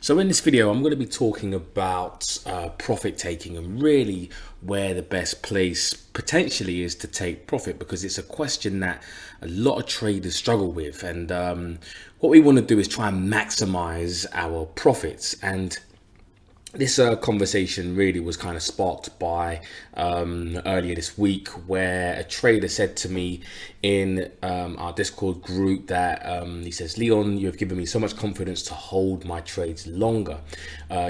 So in this video, I'm going to be talking about profit taking and really where the best place potentially is to take profit, because it's a question that a lot of traders struggle with. And what we want to do is try and maximize our profits. And this conversation really was kind of sparked by earlier this week, where a trader said to me in our Discord group that he says, "Leon, you have given me so much confidence to hold my trades longer.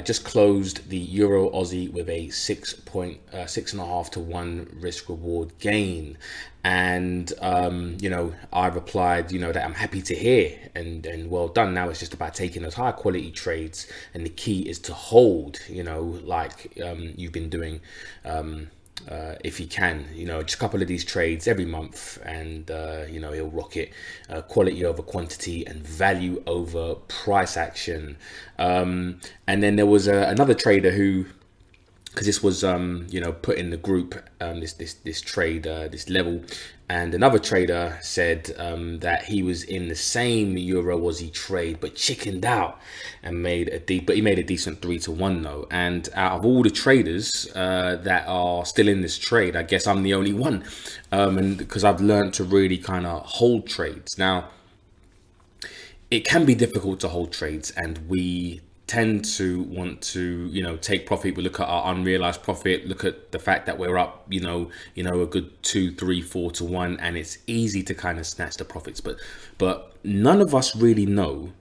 Just closed the Euro Aussie with a 6.5 to 1 risk reward gain." And I replied, that I'm happy to hear and well done. Now it's just about taking those high quality trades, and the key is to hold, like you've been doing, if you can, just a couple of these trades every month, and he'll rock it. Quality over quantity and value over price action. And then there was another trader who, because this was put in the group, this trade, this level, and another trader said that he was in the same Euro Aussie trade but chickened out and made a decent 3 to 1 though. And out of all the traders that are still in this trade, I guess I'm the only one, and because I've learned to really kind of hold trades. Now it can be difficult to hold trades, and we tend to want to take profit. We look at our unrealized profit, look at the fact that we're up a good 2, 3, 4 to 1, and it's easy to kind of snatch the profits, but none of us really know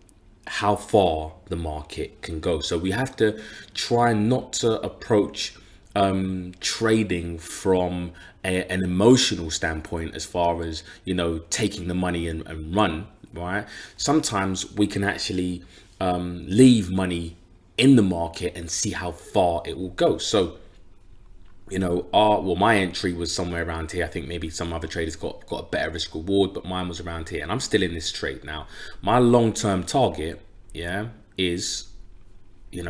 how far the market can go. So we have to try not to approach trading from an emotional standpoint, as far as taking the money and run, right? Sometimes we can actually leave money in the market and see how far it will go. So my entry was somewhere around here. I think maybe some other traders got a better risk reward, but mine was around here, and I'm still in this trade now. My long-term target is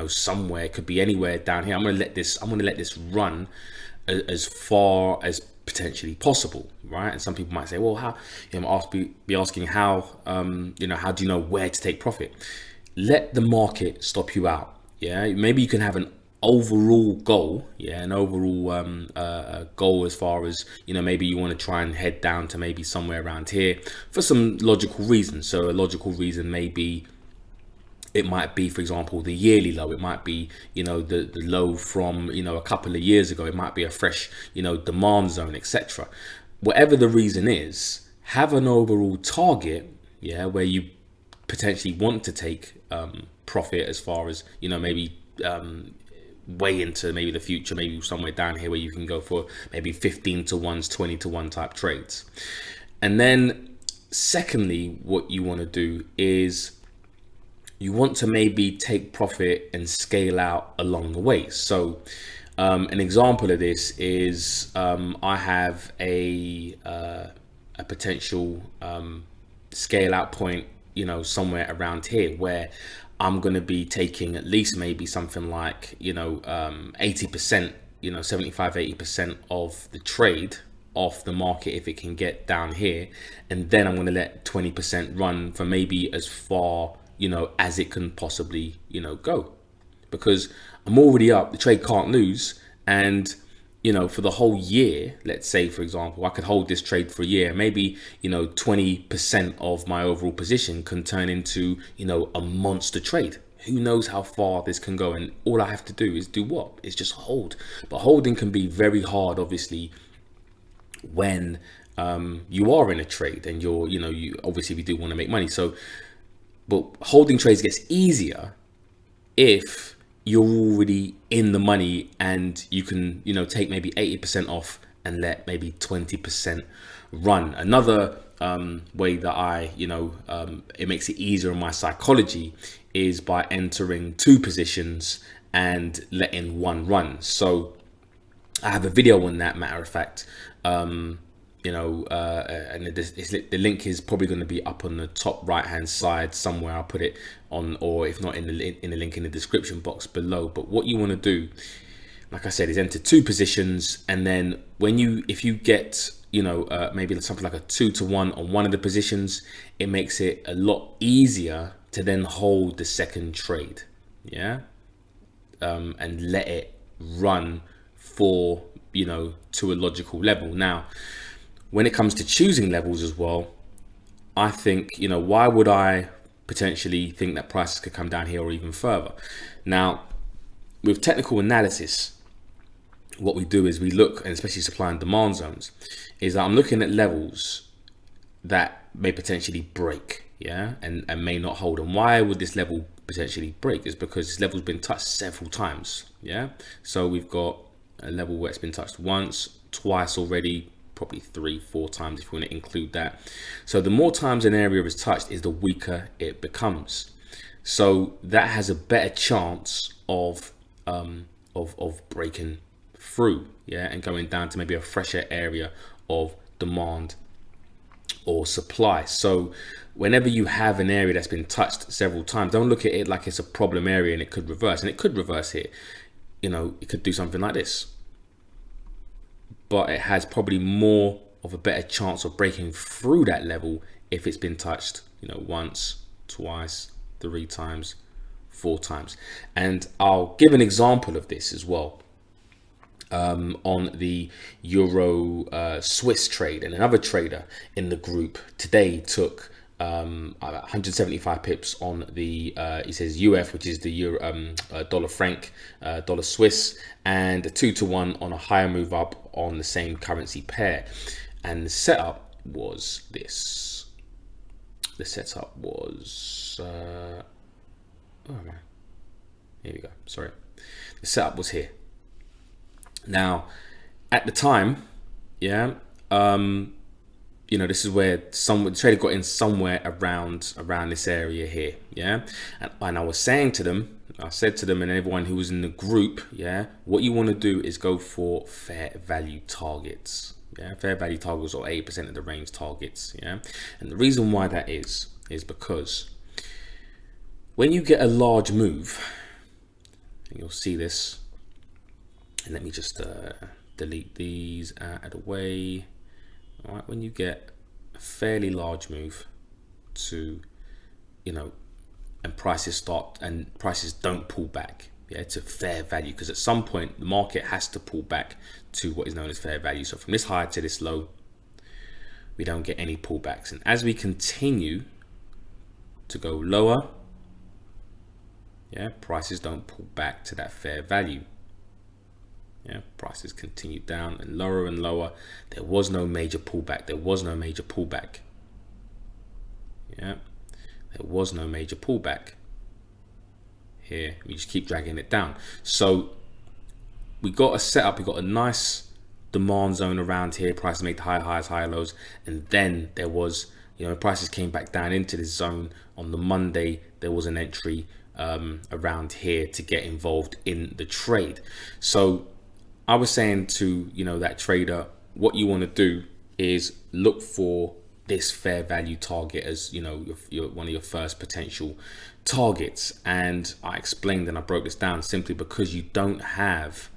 somewhere, could be anywhere down here. I'm gonna let this run as far as potentially possible, right? And some people might say, well, how be asking how how do you know where to take profit? Let the market stop you out. Maybe you can have an overall goal, an overall goal, as far as maybe you want to try and head down to maybe somewhere around here for some logical reasons. So a logical reason it might be, for example, the yearly low. It might be the low from a couple of years ago. It might be a fresh demand zone, etc. Whatever the reason is, have an overall target where you potentially want to take profit, as far as maybe way into maybe the future, maybe somewhere down here where you can go for maybe 15 to 1s, 20 to 1 type trades. And then secondly, what you want to do is you want to maybe take profit and scale out along the way. So an example of this is I have a potential scale out point somewhere around here, where I'm going to be taking at least maybe something like 80%, 75, 80% of the trade off the market if it can get down here, and then I'm going to let 20% run for maybe as far as it can possibly go, because I'm already up. The trade can't lose, and for the whole year, let's say, for example, I could hold this trade for a year. Maybe 20% of my overall position can turn into a monster trade. Who knows how far this can go? And all I have to do is do what? It's just hold. But holding can be very hard, obviously, when you are in a trade and you obviously we do want to make money. So, but holding trades gets easier if you're already in the money, and you can take maybe 80% off and let maybe 20% run. Another way that I it makes it easier in my psychology is by entering 2 positions and letting 1 run. So I have a video on that, matter of fact, and the link is probably going to be up on the top right hand side somewhere. I'll put it on, or if not, in the link in the description box below. But what you want to do, like I said, is enter 2 positions, and then if you get maybe something like a 2 to 1 on one of the positions, it makes it a lot easier to then hold the second trade. yeah, and let it run for, you know, to a logical level. Now, when it comes to choosing levels as well, I think, you know, why would I potentially think that prices could come down here or even further? Now, with technical analysis, what we do is we look, and especially supply and demand zones, is that I'm looking at levels that may potentially break, yeah, and may not hold. And why would this level potentially break? Is because this level's been touched several times, yeah. So we've got a level where it's been touched once, twice already, probably 3-4 times if you want to include that. So the more times an area is touched, is the weaker it becomes. So that has a better chance of breaking through, yeah, and going down to maybe a fresher area of demand or supply. So whenever you have an area that's been touched several times, don't look at it like it's a problem area and it could reverse. And it could reverse here. You know, it could do something like this. But it has probably more of a better chance of breaking through that level if it's been touched, you know, once, twice, 3 times, 4 times. And I'll give an example of this as well. On the Euro Swiss trade, and another trader in the group today took 175 pips on the he says UF, which is the Euro dollar franc, dollar Swiss, and a 2-to-1 on a higher move up on the same currency pair. And the setup was this. The setup was oh man, here we go, sorry. The setup was here. Now, at the time, yeah, you know, this is where the trader got in somewhere around this area here, yeah. And I was saying to them, I said to them and everyone who was in the group, yeah, what you want to do is go for fair value targets, yeah, fair value targets, or 80% of the range targets, yeah. And the reason why that is because when you get a large move, and you'll see this. And let me just delete these out of the way. All right, when you get a fairly large move to, you know, and prices don't pull back, yeah, to fair value, because at some point the market has to pull back to what is known as fair value. So from this high to this low, we don't get any pullbacks. And as we continue to go lower, yeah, prices don't pull back to that fair value. Yeah, prices continued down and lower. There was no major pullback. Yeah, there was no major pullback. Here, we just keep dragging it down. So we got a setup. We got a nice demand zone around here. Prices made higher highs, higher lows, and then there was, you know, prices came back down into this zone on the Monday. There was an entry around here to get involved in the trade. So I was saying to, you know, that trader, what you want to do is look for this fair value target as, you know, your one of your first potential targets. And I explained and I broke this down simply because you don't have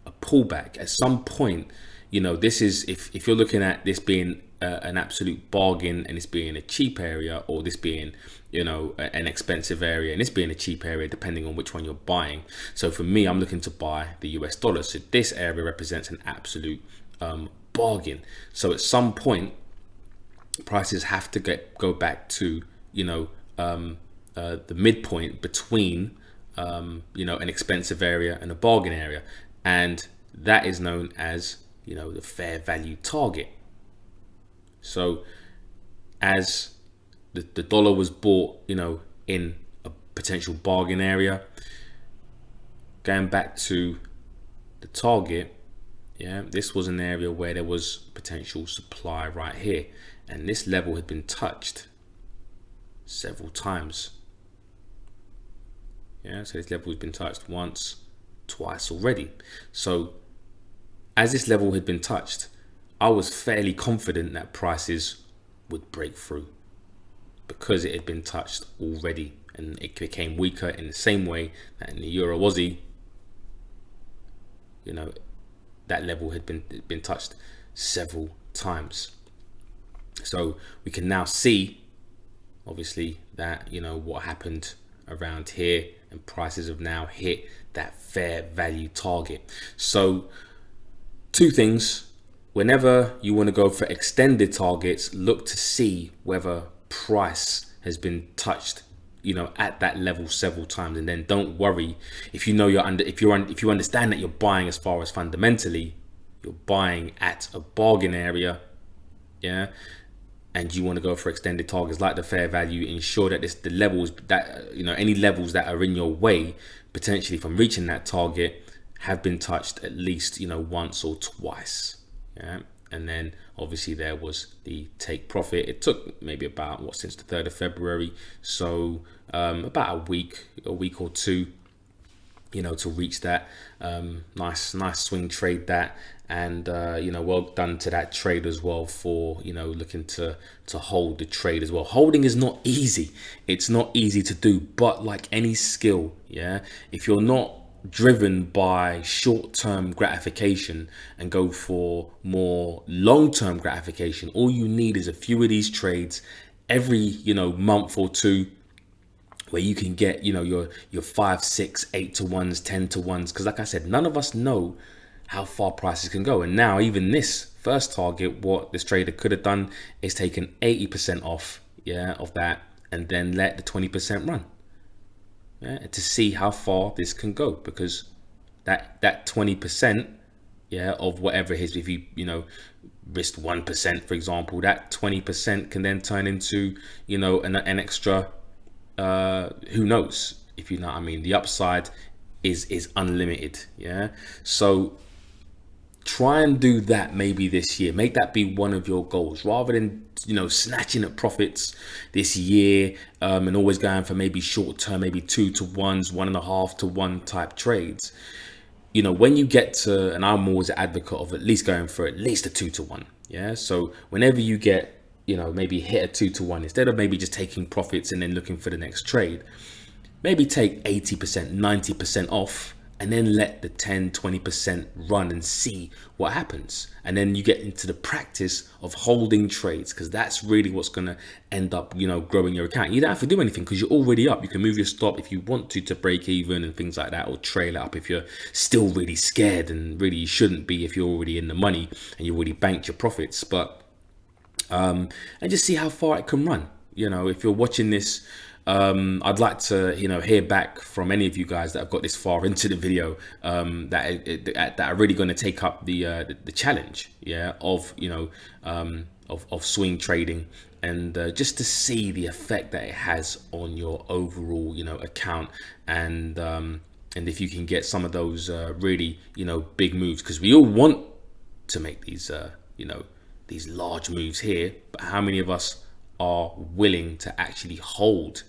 a pullback at some point. You know, this is if you're looking at this being an absolute bargain and this being a cheap area, or this being, you know, an expensive area and this being a cheap area, depending on which one you're buying. So for me, I'm looking to buy the US dollar. So this area represents an absolute bargain. So at some point, prices have to go back to, you know, the midpoint between, you know, an expensive area and a bargain area. And that is known as, you know, the fair value target. So as the dollar was bought, you know, in a potential bargain area, going back to the target, yeah, this was an area where there was potential supply right here, and this level had been touched several times. Yeah, so this level has been touched once, twice already. So as this level had been touched, I was fairly confident that prices would break through because it had been touched already, and it became weaker in the same way that in the Euro Aussie, you know, that level had been touched several times. So we can now see, obviously, that, you know, what happened around here and prices have now hit that fair value target. So two things: whenever you want to go for extended targets, look to see whether price has been touched, at that level several times, and then don't worry if you know if you understand that you're buying as far as fundamentally you're buying at a bargain area, yeah, and you want to go for extended targets like the fair value. Ensure that the levels that any levels that are in your way potentially from reaching that target have been touched at least once or twice, yeah. And then obviously there was the take profit. It took maybe about since the 3rd of February, so about a week or two, to reach that nice swing trade that. And well done to that trade as well for looking to hold the trade as well. Holding is not easy. It's not easy to do, but like any skill, yeah, if you're not driven by short-term gratification and go for more long-term gratification, all you need is a few of these trades every month or two, where you can get your 5, 6, 8 to 1s, 10 to 1s, because like I said, none of us know how far prices can go. And now even this first target, what this trader could have done is taken 80% off, yeah, of that, and then let the 20% run, yeah, to see how far this can go. Because that 20%, yeah, of whatever it is, if you risked 1%, for example, that 20% can then turn into an extra who knows, if you know what I mean. The upside is unlimited, yeah. So try and do that maybe this year. Make that be one of your goals, rather than snatching at profits this year and always going for maybe short term, maybe 2 to 1s, 1.5 to 1 type trades. When you get to, and I'm always an advocate of at least going for at least a 2 to 1, yeah. So whenever you get maybe hit a 2 to 1, instead of maybe just taking profits and then looking for the next trade, maybe take 80%, 90% off, and then let the 10, 20% run and see what happens. And then you get into the practice of holding trades, because that's really what's going to end up, growing your account. You don't have to do anything because you're already up. You can move your stop if you want to break even and things like that, or trail up if you're still really scared, and really you shouldn't be if you're already in the money and you already banked your profits. But and just see how far it can run. If you're watching this, I'd like to hear back from any of you guys that have got this far into the video, that are really going to take up the challenge, yeah, of of swing trading, and just to see the effect that it has on your overall account, and if you can get some of those really big moves, because we all want to make these these large moves here, but how many of us are willing to actually hold